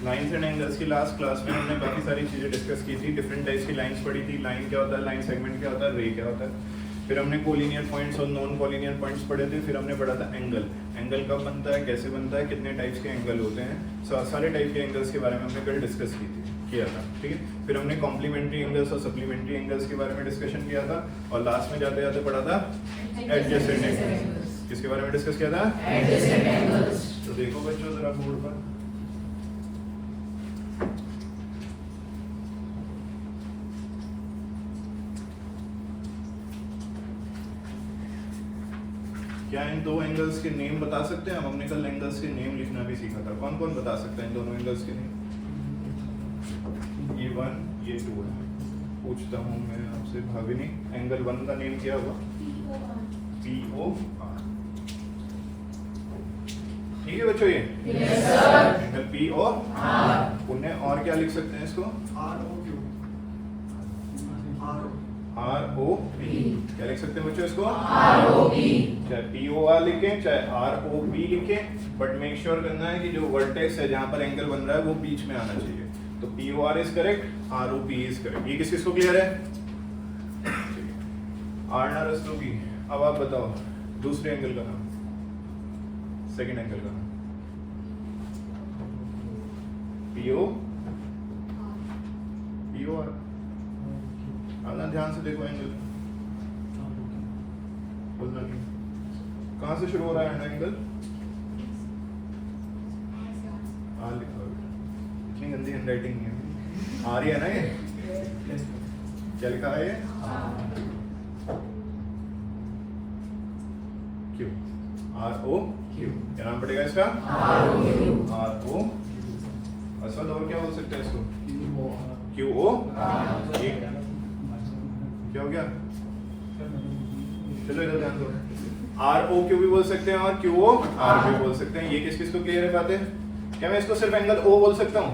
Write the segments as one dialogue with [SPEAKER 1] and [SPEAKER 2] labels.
[SPEAKER 1] Lines and angles की last class में हमने काफ़ी सारी चीज़ें डिस्कस की थी, डिफरेंट टाइप्स की लाइंस पढ़ी थी। लाइन क्या होता है, लाइन सेगमेंट क्या होता है, रे क्या होता है। फिर हमने कोलिनियर पॉइंट्स और नॉन कोलिनियर पॉइंट्स पढ़े थे। फिर हमने पढ़ा था एंगल, एंगल कब बनता है, कैसे बनता है, कितने टाइप्स के एंगल होते हैं। सारे टाइप के एंगल्स के बारे में हमने कल डिस्कस किया था, ठीक है। फिर हमने कॉम्प्लीमेंट्री एंगल्स और सप्लीमेंट्री एंगल्स के बारे में डिस्कशन किया था। और लास्ट में जाते जाते पढ़ा था एडजेसेंट एंगल्स। किसके बारे में डिस्कस किया था,
[SPEAKER 2] एडजेसेंट एंगल्स।
[SPEAKER 1] तो देखो बच्चों जरा बोर्ड पर, क्या इन दो एंगल्स के नेम बता सकते हैं हम? हमने कल एंगल्स के नेम लिखना भी सीखा था। कौन कौन बता सकता है इन दोनों एंगल्स के नेम? ये 1 ये 2 है। पूछता हूँ मैं आपसे भाविनी, एंगल 1 का नेम क्या हुआ? POR। ठीक है बच्चों, ये
[SPEAKER 2] यस सर।
[SPEAKER 1] Angle POR। पुण्य और क्या लिख सकते हैं इसको? ROP। क्या लिख सकते हैं बच्चों इसको?
[SPEAKER 2] ROP।
[SPEAKER 1] चाहे POR लिखें चाहे ROP लिखें, बट मेक श्योर करना है कि जो वर्टेक्स है जहां पर एंगल बन रहा है वो बीच में आना चाहिए। तो POR is correct, ROP is correct. ये किस को क्लियर है? आर्ना रस्तोगी। अब आप बताओ दूसरे एंगल का नाम, सेकंड एंगल का नाम। POR। आना ध्यान से देखो एंगल, बोलना नहीं। कहाँ से शुरू हो रहा है एंगल? आर लिखा हुआ बेटा, इतनी गंदी हैंडराइटिंग नहीं है। आ रही है ना ये? क्या लिखा है ये? क्यू। RO Q। क्या नाम पड़ेगा इसका? RO। असद और क्या बोल सकते हैं इसको? QO। क्या हो गया? चलो इधर ध्यान दो। ROQ भी बोल सकते हैं और QO R भी बोल सकते हैं। ये किस किस को क्लियर है बातें? क्या मैं इसको सिर्फ एंगल O बोल सकता हूँ?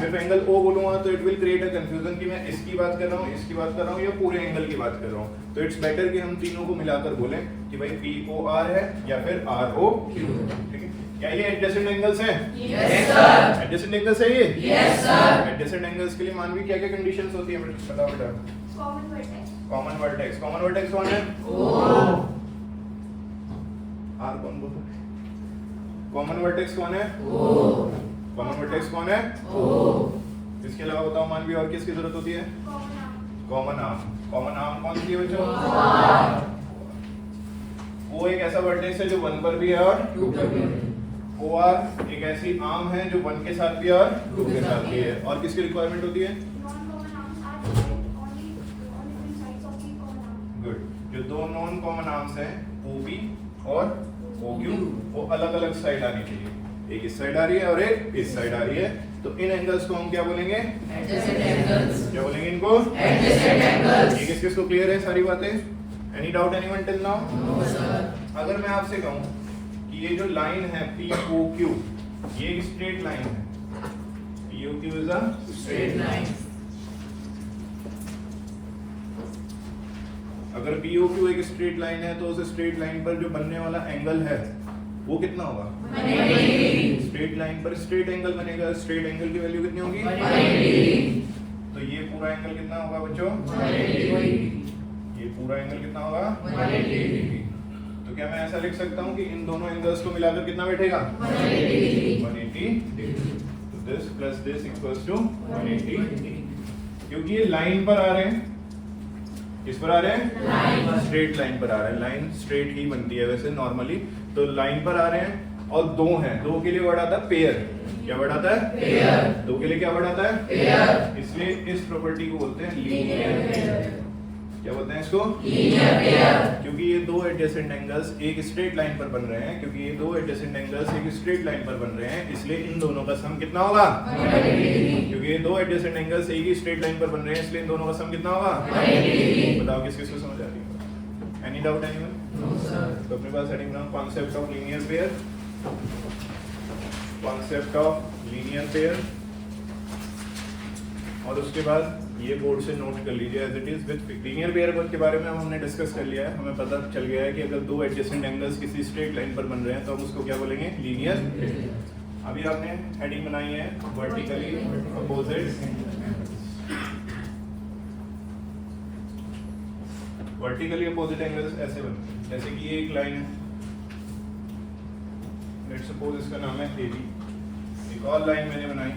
[SPEAKER 1] सिर्फ एंगल O बोलूंगा तो it will create a confusion कि मैं इसकी बात कर रहा हूँ, इसकी बात कर रहा हूँ या पूरे एंगल की बात कर रहा हूँ। तो इट्स बेटर कि हम तीनों को मिलाकर बोलें कि भाई POR है या फिर ROQ। ठीक है, क्या ये एडजेसेंट एंगल्स हैं?
[SPEAKER 2] Yes sir.
[SPEAKER 1] एडजेसेंट एंगल्स है ये?
[SPEAKER 2] Yes sir.
[SPEAKER 1] एडजेसेंट एंगल्स के लिए मानवी क्या क्या कंडीशंस होती है बताओ बेटा?
[SPEAKER 3] Common vertex.
[SPEAKER 1] Common vertex. Common vertex कौन है?
[SPEAKER 2] O।
[SPEAKER 1] आर कौन बोलता है? कॉमन वर्टेक्स कौन है?
[SPEAKER 2] O।
[SPEAKER 1] कॉमन वर्टेक्स कौन है?
[SPEAKER 2] O।
[SPEAKER 1] इसके अलावा बताओ मानवी और किसकी जरूरत होती है? Common arm. कॉमन आर्म कौन सी है बच्चों? वो एक ऐसा वर्टेक्स है जो 1 पर भी है और
[SPEAKER 2] 2 पर भी।
[SPEAKER 1] OR एक ऐसी आर्म है जो 1 के साथ भी है और 2 के साथ भी है। और किसकी रिक्वायरमेंट होती है? गुड। जो दो नॉन कॉमन आर्म्स हैं OP और OQ, वो अलग अलग साइड आनी चाहिए। एक इस साइड आ रही है और एक इस साइड आ रही है। तो इन एंगल्स को हम क्या बोलेंगे?
[SPEAKER 2] Adjacent angles.
[SPEAKER 1] क्या बोलेंगे इनको?
[SPEAKER 2] Adjacent angles.
[SPEAKER 1] ये किस को क्लियर है सारी बातें? Any doubt anyone till now?
[SPEAKER 2] No sir.
[SPEAKER 1] अगर मैं आपसे कहूं कि ये जो लाइन है POQ, ये एक स्ट्रेट लाइन है। POQ is a
[SPEAKER 2] straight line.
[SPEAKER 1] अगर POQ एक स्ट्रेट लाइन है तो उस स्ट्रेट लाइन पर जो बनने वाला एंगल है वो कितना होगा?
[SPEAKER 2] 180।
[SPEAKER 1] स्ट्रेट लाइन पर स्ट्रेट एंगल बनेगा। स्ट्रेट एंगल की वैल्यू कितनी होगी?
[SPEAKER 2] 180।
[SPEAKER 1] तो ये पूरा एंगल कितना होगा बच्चों?
[SPEAKER 2] 180।
[SPEAKER 1] ये पूरा एंगल कितना होगा?
[SPEAKER 2] 180।
[SPEAKER 1] तो क्या मैं ऐसा लिख सकता हूँ कि इन दोनों एंगल्स को मिलाकर कितना बैठेगा?
[SPEAKER 2] 180।
[SPEAKER 1] 180। तो this plus this equals to 180। क्योंकि ये लाइन पर आ रहे हैं। किस पर आ रहे हैं?
[SPEAKER 2] लाइन।
[SPEAKER 1] स्ट्रेट लाइन पर आ रहे हैं। लाइन स्ट्रेट ही बनती है वैसे नॉर्मली। तो लाइन पर आ रहे हैं और दो हैं। दो के लिए वर्ड आता है पेयर। क्या वर्ड आता है?
[SPEAKER 2] पेयर।
[SPEAKER 1] दो के लिए क्या वर्ड आता है?
[SPEAKER 2] पेयर।
[SPEAKER 1] इसलिए इस प्रॉपर्टी को बोलते हैं लीनियर पेयर। क्या बोलते हैं इसको?
[SPEAKER 2] Linear pair.
[SPEAKER 1] क्योंकि ये दो एडजेसेंट एंगल्स एक स्ट्रेट लाइन पर बन रहे हैं, क्योंकि ये दो एडजेसेंट एंगल्स एक स्ट्रेट लाइन पर बन रहे हैं, इसलिए इन दोनों का सम कितना होगा?
[SPEAKER 2] 180।
[SPEAKER 1] क्योंकि ये दो एडजेसेंट एंगल्स एक ही स्ट्रेट लाइन पर बन रहे हैं, इसलिए इन दोनों का सम कितना होगा?
[SPEAKER 2] 180।
[SPEAKER 1] बताओ किस किस को समझ आ रही है? Any doubt anyone?
[SPEAKER 2] No sir.
[SPEAKER 1] तो अपने पास हेडिंग बनाओ concept of linear pair. Concept of linear pair. और उसके बाद ये बोर्ड से नोट कर लीजिए as it is with linear pair के बारे में हमने डिस्कस कर लिया है। हमें पता चल गया है कि अगर दो एडजेसेंट एंगल्स किसी स्ट्रेट लाइन पर बन रहे हैं तो हम उसको क्या बोलेंगे? लीनियर। अभी आपने हेडिंग बनाई है vertically opposite, vertically opposite angles ऐसे बनते हैं। जैसे कि ये एक लाइन है, लेट्स सपोज इसका नाम है AB। एक और लाइन मैंने बनाई,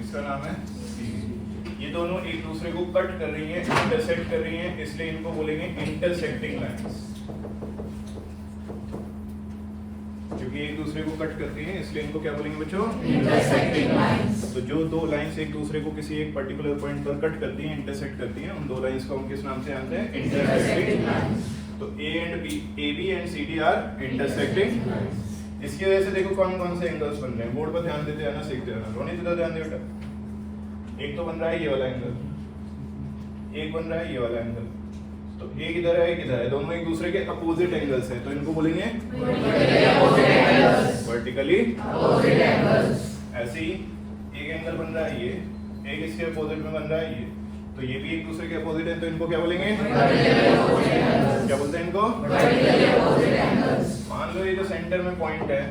[SPEAKER 1] इसका नाम है CD। ये दोनों एक दूसरे को कट कर रही हैं, इंटरसेक्ट कर रही हैं, इसलिए इनको बोलेंगे इंटरसेक्टिंग लाइंस। क्योंकि एक दूसरे को कट करती हैं इसलिए इनको क्या बोलेंगे बच्चों?
[SPEAKER 2] Intersecting lines.
[SPEAKER 1] तो जो दो लाइंस एक दूसरे को किसी एक पर्टिकुलर पॉइंट पर कट करती हैं, इंटरसेक्ट करती हैं, उन दो लाइंस को हम किस नाम से जानते हैं? Intersecting lines. तो AB and CD are intersecting. इसकी वजह से देखो कौन कौन से एंगल्स बन रहे हैं, बोर्ड पर ध्यान देते रहना, सीखते रहना। रोनी इधर ध्यान दे बेटा। एक तो बन रहा है ये वाला एंगल, एक बन रहा है ये वाला एंगल। तो एक इधर है, एक इधर है, दोनों एक दूसरे के अपोजिट एंगल्स हैं, तो इनको बोलेंगे वर्टिकली
[SPEAKER 2] अपोजिट एंगल्स।
[SPEAKER 1] ऐसे ही एक एंगल बन रहा है ये, एक इसके अपोजिट में बन रहा है ये, तो ये भी एक दूसरे के अपोजिट है, तो इनको क्या बोलेंगे? क्या बोलते हैं इनको? मान लो ये जो सेंटर में पॉइंट है,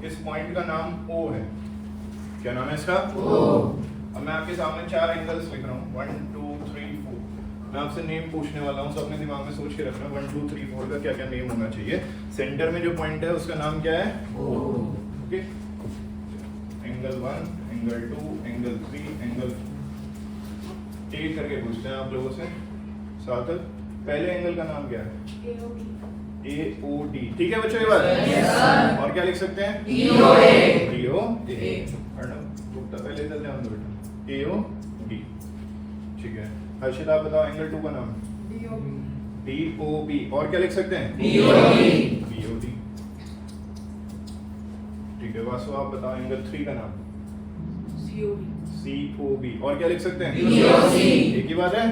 [SPEAKER 1] इस पॉइंट का नाम O है। क्या नाम है इसका? अब मैं आपके सामने चार एंगल्स लिख रहा हूँ, 1 2 3 4। मैं आपसे नेम पूछने वाला हूँ, तो अपने दिमाग में सोच के रखना 1 2 3 4 का क्या क्या नेम होना चाहिए। सेंटर में जो पॉइंट है उसका नाम क्या है? Okay, angle 1, angle 2, angle 3, angle 4। एक करके पूछते हैं आप लोगों से। सार्थक, पहले एंगल का नाम क्या है? AOD। ठीक है बच्चों, ये बात। और क्या लिख सकते हैं? DOA। गुप्ता पहले इधर ध्यान दो बेटा। AOD। ठीक है, हर्षित आप बताओ एंगल 2 का नाम? DOB। और क्या लिख सकते हैं? BOD। ठीक है, वासु आप बताओ एंगल 3 का नाम? COB। और क्या लिख सकते हैं? एक ही बात है।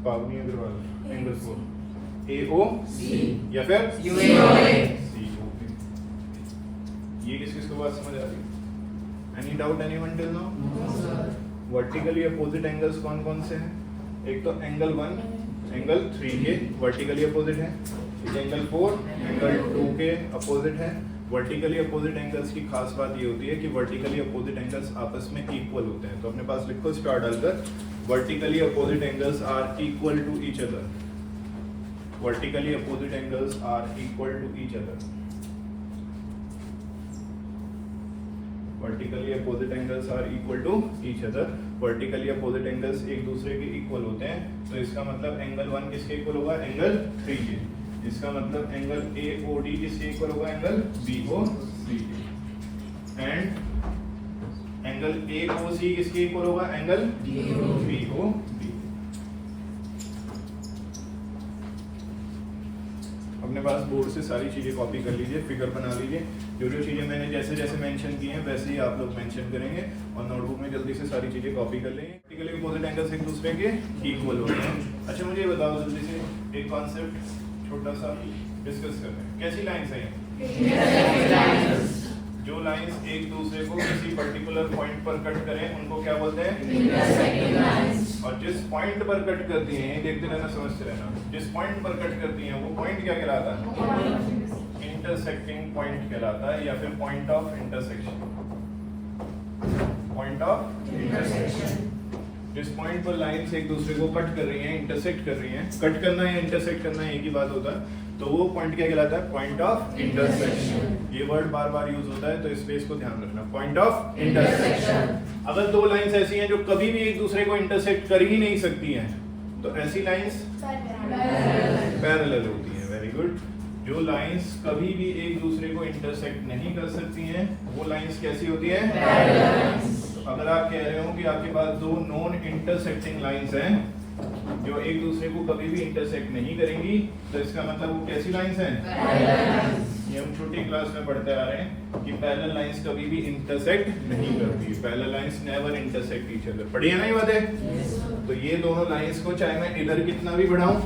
[SPEAKER 1] पावनी अग्रवाल एंगल 4 AOC या फिर COB। ये किस किस को बात समझ आ रही है? Any doubt anyone till now? Vertically opposite angles कौन कौन से हैं? एक तो एंगल 1 एंगल 3 के वर्टिकली अपोजिट है, एंगल 4 एंगल 2 के अपोजिट है। वर्टिकली अपोजिट एंगल्स की खास बात ये होती है कि वर्टिकली अपोजिट एंगल्स आपस में इक्वल होते हैं। तो अपने पास लिखो स्टार डालकर, vertically opposite angles are equal to each other. Vertically opposite angles are equal to each other. Vertically opposite angles are equal to each other. Vertically opposite angles एक दूसरे के इक्वल होते हैं, तो इसका मतलब एंगल 1 किसके इक्वल होगा? एंगल 3 के। इसका मतलब एंगल AOD किसके इक्वल होगा? एंगल BOC के। एंड एंगल AOC किसके इक्वल होगा? Angle BOD। अपने पास बोर्ड से सारी चीजें कॉपी कर लीजिए, फिगर बना लीजिए। जो जो चीजें मैंने जैसे जैसे मेंशन की हैं वैसे ही आप लोग मेंशन करेंगे और नोटबुक में जल्दी से सारी चीजें कॉपी कर लेंगे। वर्टिकली अपोजिट एंगल्स एक दूसरे के इक्वल होते हैं। अच्छा मुझे ये बताओ जल्दी से, एक कॉन्सेप्ट छोटा सा डिस्कस करते हैं। कैसी लाइंस हैं? जो लाइंस एक दूसरे को किसी पर्टिकुलर पॉइंट पर कट करें उनको क्या बोलते हैं? और जिस पॉइंट पर कट करती हैं, देखते रहना समझते रहना, जिस पॉइंट पर कट करती हैं वो पॉइंट क्या कहलाता है? इंटरसेक्टिंग पॉइंट कहलाता है, या फिर point of intersection. Point of intersection. जिस पॉइंट पर लाइंस एक दूसरे को कट कर रही हैं, इंटरसेक्ट कर रही हैं, कट करना या इंटरसेक्ट करना एक ही बात होता है, तो वो पॉइंट क्या कहलाता है? Point of intersection. ये वर्ड बार बार यूज होता है, तो इस पे इसको ध्यान रखना, पॉइंट ऑफ इंटरसेक्शन। अगर दो लाइंस ऐसी हैं जो कभी भी एक दूसरे को इंटरसेक्ट कर ही नहीं सकती हैं, तो ऐसी लाइंस पैरेलल होती हैं। Very good. जो लाइंस कभी भी एक दूसरे को इंटरसेक्ट नहीं कर सकती हैं वो लाइंस कैसी होती हैं? तो अगर आप कह रहे हो कि आपके पास दो नॉन इंटरसेक्टिंग लाइंस हैं जो एक दूसरे को कभी भी इंटरसेक्ट नहीं करेंगी, तो इसका मतलब वो कैसी लाइंस हैं? ये हम छोटी क्लास में पढ़ते आ रहे हैं कि पैरेलल लाइंस कभी भी इंटरसेक्ट नहीं करती। Parallel lines never intersect each other. पढ़ी है ना ये बातें? तो ये दोनों लाइंस को चाहे मैं इधर कितना भी बढ़ाऊं,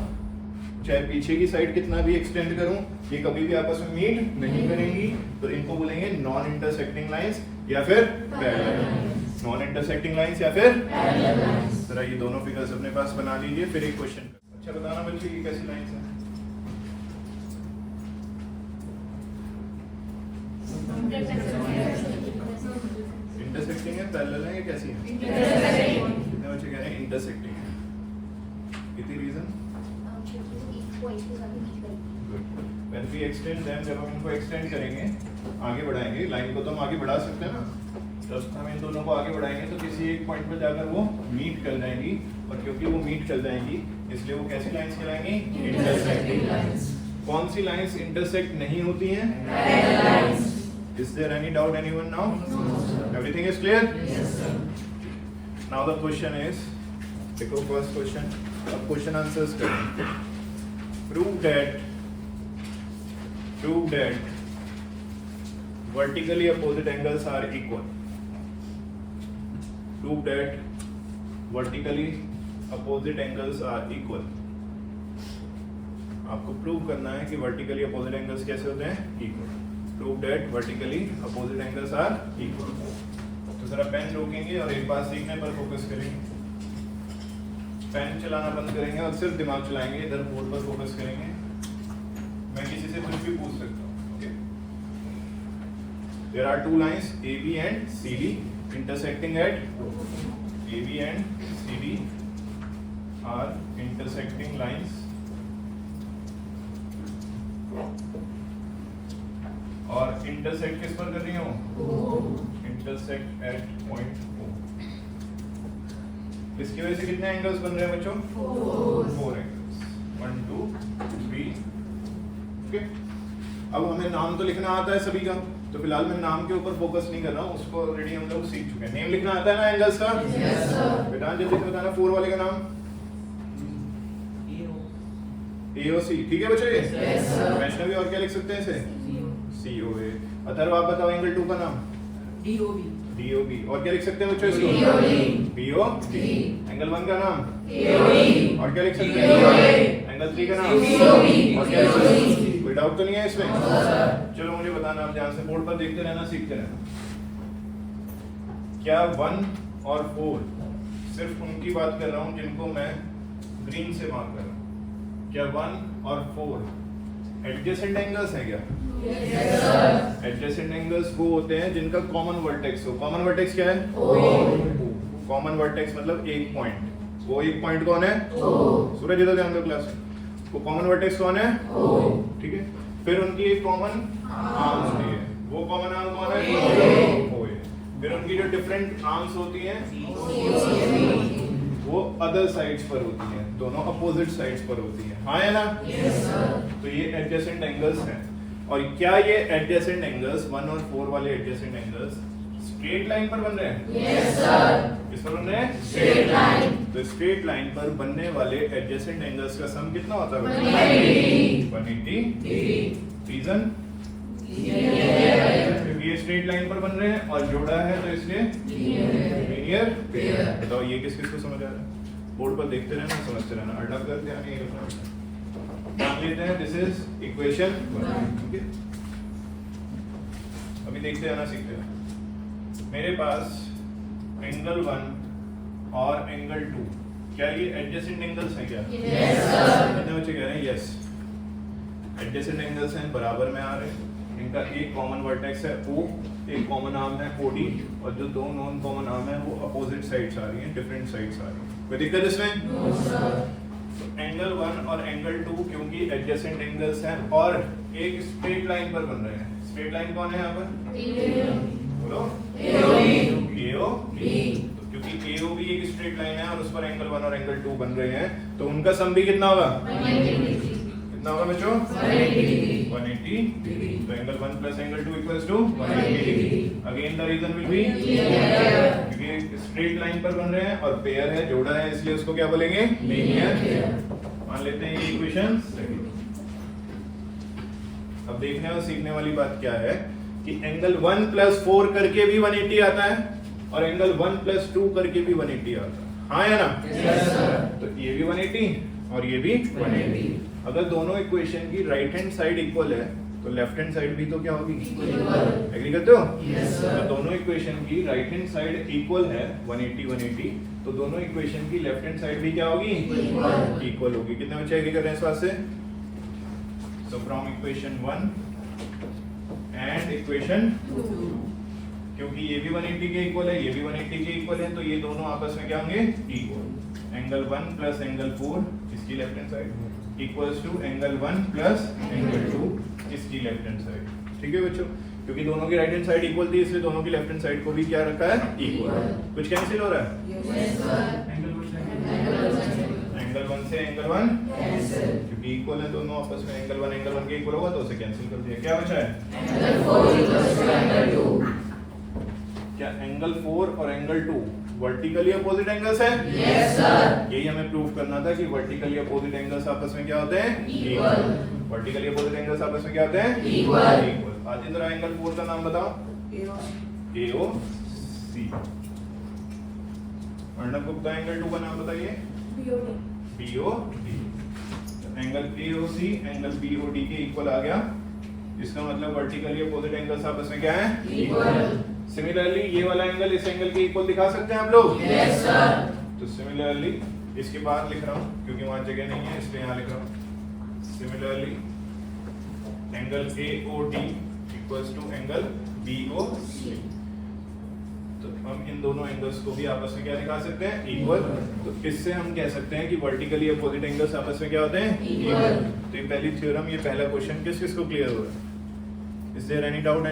[SPEAKER 1] चाहे पीछे की साइड कितना भी एक्सटेंड करूं, ये कभी भी आपस में मीट नहीं करेंगी, तो इनको बोलेंगे नॉन इंटरसेक्टिंग लाइंस या फिर पैरेलल। नॉन इंटरसेक्टिंग लाइंस या फिर पैरेलल लाइंस। जरा ये दोनों फिगर्स अपने पास बना लीजिए, फिर एक क्वेश्चन। अच्छा बताना बच्चे ये कैसी लाइंस है? पैरेलल है या कैसी है?
[SPEAKER 2] Intersecting.
[SPEAKER 1] कितने बच्चे कह रहे हैं इंटरसेक्टिंग है? कितनी reason? When we extend them, जब हम इनको एक्सटेंड करेंगे, आगे बढ़ाएंगे, लाइन को तो हम आगे बढ़ा सकते हैं ना, जब हम इन दोनों को आगे बढ़ाएंगे तो किसी एक पॉइंट पर जाकर वो मीट कर जाएंगी, और क्योंकि वो मीट कर जाएंगी इसलिए वो कैसी लाइंस कहलाएंगी?
[SPEAKER 2] Intersecting lines.
[SPEAKER 1] कौन सी लाइंस इंटरसेक्ट नहीं होती हैं?
[SPEAKER 2] Parallel lines.
[SPEAKER 1] Is there any doubt anyone now?
[SPEAKER 2] No, sir.
[SPEAKER 1] Everything is clear?
[SPEAKER 2] Yes, sir.
[SPEAKER 1] Now the question is, देखो first question, अब question answers करें. Prove that vertically opposite angles are equal. Prove that vertically opposite angles are equal. आपको prove करना है कि vertically opposite angles कैसे होते हैं? Equal. Prove that vertically opposite angles are equal. तो जरा पेन रोकेंगे और एक बार सीखने पर फोकस करेंगे. पेन चलाना बंद करेंगे और सिर्फ दिमाग चलाएंगे, इधर बोर्ड पर फोकस करेंगे. मैं किसी से कुछ भी पूछ सकता हूँ. Okay? There are two lines AB and CD intersecting at AB and CD are intersecting lines. और इंटरसेक्ट किस पर कर रही हूँ? Intersect at point O. इसकी वजह से कितने एंगल्स बन रहे हैं बच्चों? 4 एंगल्स. 1 2 3. ओके, अब हमें नाम तो लिखना आता है सभी का, तो फिलहाल मैं नाम के ऊपर फोकस नहीं कर रहा हूँ, उसको ऑलरेडी हम लोग सीख चुके हैं. नेम लिखना आता है ना एंगल्स का?
[SPEAKER 2] Yes, sir.
[SPEAKER 1] बेटा जल्दी से बताना 4 वाले का नाम. AOC. ठीक है बच्चों? ये
[SPEAKER 2] Yes, sir.
[SPEAKER 1] वैष्णवी और क्या लिख सकते हैं इसे? COA. अथर्व आप बताओ एंगल 2 का नाम.
[SPEAKER 3] DOB.
[SPEAKER 1] DOB. और क्या लिख सकते हैं बच्चों इसको? BOD. एंगल 1 का नाम? और क्या लिख सकते हैं? एंगल 3 का नाम? और क्या लिख सकते हैं? कोई डाउट तो नहीं है इसमें? चलो मुझे बताना, आप ध्यान से बोर्ड पर देखते रहना, सीखते रहना. क्या 1 और 4 सिर्फ उनकी बात कर रहा हूं जिनको मैं ग्रीन से मार्क कर रहा हूं? क्या 1 और 4 एडजेसेंट एंगल्स हैं क्या? एडजेसेंट एंगल्स वो होते हैं जिनका कॉमन वर्टेक्स हो. कॉमन वर्टेक्स क्या है? कॉमन वर्टेक्स मतलब एक पॉइंट. वो एक पॉइंट कौन है? सूरज इधर ध्यान दो क्लास में. वो कॉमन वर्टेक्स कौन है? ठीक है. फिर उनकी एक कॉमन आर्म्स होती है. वो कॉमन आर्म कौन है? OA. फिर उनकी जो डिफरेंट आर्म्स होती हैं वो अदर साइड्स पर होती हैं, दोनों अपोजिट साइड्स पर होती हैं. हाँ है ना? तो ये एडजेसेंट एंगल्स हैं. और क्या ये एडजेसेंट एंगल्स 1 और 4 वाले एडजेसेंट एंगल्स स्ट्रेट लाइन पर बन रहे हैं? किस पर बन रहे हैं?
[SPEAKER 2] Straight line.
[SPEAKER 1] तो स्ट्रेट लाइन पर बनने वाले एडजेसेंट एंगल्स का सम कितना होता है? 180. रीजन? क्योंकि ये स्ट्रेट लाइन पर बन रहे हैं और जोड़ा है तो इसलिए लीनियर पेयर. बताओ ये किस किस को समझ आ रहा है? बोर्ड पर देखते रहना, समझते रहना, अड्डा कर ध्यान नहीं रखना. मान लेते हैं दिस इज इक्वेशन 1. ओके, अभी देखते रहना, सीखते रहना. मेरे पास एंगल 1 और एंगल 2, क्या ये एडजेसेंट एंगल्स हैं क्या? कितने बच्चे कह रहे हैं यस? एडजेसेंट एंगल्स हैं, बराबर में आ रहे हैं. इनका एक कॉमन वर्टेक्स है O, एक कॉमन आर्म है OD, और जो दो नॉन कॉमन आर्म है वो अपोजिट साइड्स आ रही हैं, डिफरेंट साइड्स आ रही हैं. कोई दिक्कत इसमें? एंगल 1 और एंगल 2 क्योंकि एडजेसेंट एंगल्स हैं और एक स्ट्रेट लाइन पर बन रहे हैं. स्ट्रेट लाइन कौन है यहाँ पर? बोलो. AOB. तो क्योंकि AOB एक स्ट्रेट लाइन है और उस पर एंगल 1 और एंगल 2 बन रहे हैं, तो उनका सम भी कितना होगा? कितना होगा बच्चों? 180 डिग्री. तो angle 1 plus angle 2 equals to 180 degree. Again the reason will be क्योंकि स्ट्रेट लाइन पर बन रहे हैं और पेयर है, जोड़ा है, इसलिए उसको क्या बोलेंगे? लीनियर. मान लेते हैं ये इक्वेशन सही. अब देखने और सीखने वाली बात क्या है कि एंगल 1 प्लस 4 करके भी 180 आता है और एंगल 1 प्लस 2 करके भी 180 आता है. हाँ या ना? तो ये भी 180 और ये भी 180. अगर दोनों इक्वेशन की राइट हैंड साइड इक्वल है तो लेफ्ट हैंड साइड भी तो क्या होगी? एग्री करते हो? तो दोनों इक्वेशन की राइट हैंड साइड इक्वल है 180 180, तो दोनों इक्वेशन की लेफ्ट हैंड साइड भी क्या होगी? इक्वल होगी. कितने बच्चे एग्री कर रहे हैं इस बात से? So from equation 1 and equation 2 क्योंकि ये भी 180 के इक्वल है, ये भी 180 के इक्वल है, तो ये दोनों आपस में क्या होंगे? इक्वल। एंगल 1 प्लस एंगल 4 इसकी left hand side equals to angle 1 plus angle 2 इसकी लेफ्ट हैंड साइड। ठीक है बच्चों, क्योंकि दोनों की राइट हैंड साइड इक्वल थी, इसलिए दोनों की लेफ्ट हैंड साइड को भी क्या रखा है? इक्वल। कुछ कैंसिल हो रहा है?
[SPEAKER 2] Yes, sir.
[SPEAKER 1] एंगल 1 से एंगल 1
[SPEAKER 2] Cancel.
[SPEAKER 1] क्योंकि इक्वल है दोनों आपस में, एंगल 1 के इक्वल होगा तो उसे कैंसिल कर दिया। क्या बचा है?
[SPEAKER 2] Angle 4 equals to angle 2.
[SPEAKER 1] क्या एंगल 4 और एंगल 2 वर्टिकली अपोजिट एंगल्स है?
[SPEAKER 2] Yes, sir.
[SPEAKER 1] यही हमें प्रूव करना था कि वर्टिकली अपोजिट एंगल्स आपस में क्या होते हैं?
[SPEAKER 2] Equal.
[SPEAKER 1] वर्टिकली अपोजिट एंगल्स आपस में क्या होते हैं?
[SPEAKER 2] Equal.
[SPEAKER 1] इक्वल। आज जरा एंगल 4 का नाम बताओ। AOC। अर्णव गुप्ता एंगल 2 का नाम बताइए। BOD। Angle AOC angle BOD के इक्वल आ गया, इसका मतलब वर्टिकली अपोजिट एंगल्स आपस में क्या है?
[SPEAKER 2] Equal.
[SPEAKER 1] सिमिलरली ये वाला एंगल इस एंगल के इक्वल दिखा सकते हैं आप लोग?
[SPEAKER 2] Yes, sir.
[SPEAKER 1] तो सिमिलरली इसके बाद लिख रहा हूँ क्योंकि वहां जगह नहीं है, इसलिए यहाँ लिख रहा हूँ। Similarly angle AOD equals to angle BOC। तो हम इन दोनों एंगल्स को भी आपस में क्या दिखा सकते हैं? इक्वल। तो इससे हम कह सकते हैं कि वर्टिकली अपोजिट एंगल्स आपस में क्या होते हैं?
[SPEAKER 2] Equal.
[SPEAKER 1] तो ये पहली थ्योरम, ये पहला क्वेश्चन किस किस को क्लियर हुआ है? Is there any doubt?